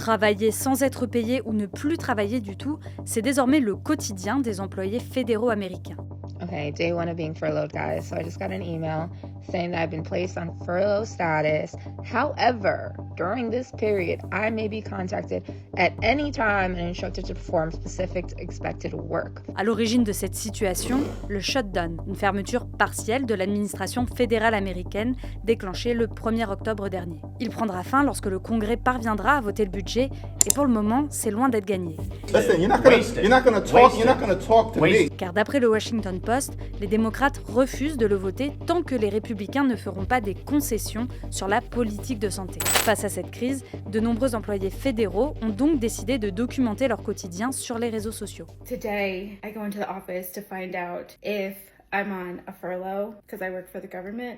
Travailler sans être payé ou ne plus travailler du tout, c'est désormais le quotidien des employés fédéraux américains. Okay, day one of being furloughed, guys. So I just got an email saying that I've been placed on furlough status. However, during this period, I may be contacted at any time and instructed to perform specific expected work. À l'origine de cette situation, le shutdown, une fermeture partielle de l'administration fédérale américaine déclenchée le 1er octobre dernier. Il prendra fin lorsque le Congrès parviendra à voter le budget et pour le moment, c'est loin d'être gagné. Listen, you're not gonna talk to me. Car d'après le Washington Post, les démocrates refusent de le voter tant que les républicains ne feront pas des concessions sur la politique de santé. Face à cette crise, de nombreux employés fédéraux ont donc décidé de documenter leur quotidien sur les réseaux sociaux. Today, I go into the office to find out if I'm on a furlough because I work for the government.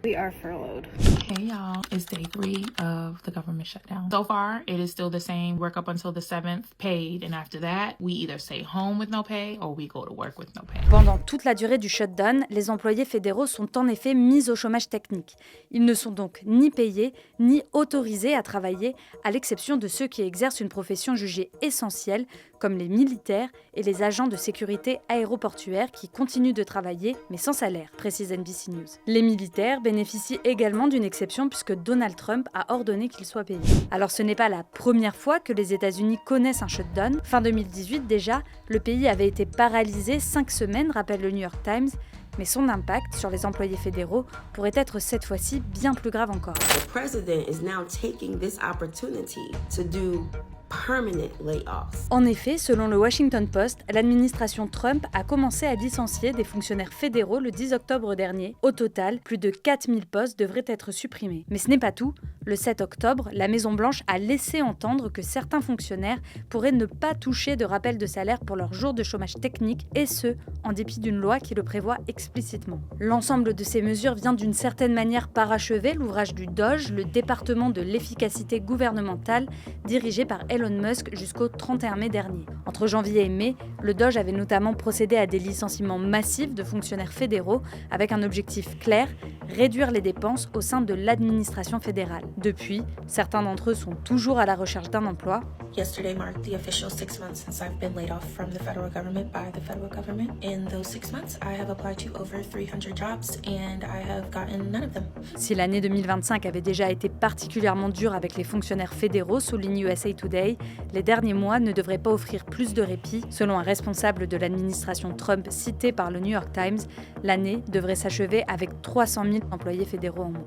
We are furloughed. Hey y'all, it's day 3 of the government shutdown. So far, it is still the same, work up until the 7th, paid, and after that, we either stay home with no pay or we go to work with no pay. Pendant toute la durée du shutdown, les employés fédéraux sont en effet mis au chômage technique. Ils ne sont donc ni payés, ni autorisés à travailler, à l'exception de ceux qui exercent une profession jugée essentielle, comme les militaires et les agents de sécurité aéroportuaire qui continuent de travailler, mais sans salaire, précise NBC News. Les militaires bénéficient également d'une exception puisque Donald Trump a ordonné qu'ils soient payés. Alors ce n'est pas la première fois que les États-Unis connaissent un shutdown. Fin 2018 déjà, le pays avait été paralysé 5 semaines, rappelle le New York Times, mais son impact sur les employés fédéraux pourrait être cette fois-ci bien plus grave encore. The president is now taking this opportunity to do permanent layoffs. En effet, selon le Washington Post, l'administration Trump a commencé à licencier des fonctionnaires fédéraux le 10 octobre dernier. Au total, plus de 4000 postes devraient être supprimés. Mais ce n'est pas tout. Le 7 octobre, la Maison-Blanche a laissé entendre que certains fonctionnaires pourraient ne pas toucher de rappel de salaire pour leurs jours de chômage technique, et ce, en dépit d'une loi qui le prévoit explicitement. L'ensemble de ces mesures vient d'une certaine manière parachever l'ouvrage du DOGE, le département de l'efficacité gouvernementale, dirigé par Elon Musk jusqu'au 31 mai dernier. Entre janvier et mai, le DOGE avait notamment procédé à des licenciements massifs de fonctionnaires fédéraux avec un objectif clair, réduire les dépenses au sein de l'administration fédérale. Depuis, certains d'entre eux sont toujours à la recherche d'un emploi. Yesterday marked the official 6 months since I've been laid off from the federal government by the federal government. In those 6 months, I have applied to over 300 jobs and I have gotten none of them. Si l'année 2025 avait déjà été particulièrement dure avec les fonctionnaires fédéraux, souligne USA Today, les derniers mois ne devraient pas offrir plus de répit. Selon un responsable de l'administration Trump cité par le New York Times, l'année devrait s'achever avec 300 000 employés fédéraux en moins.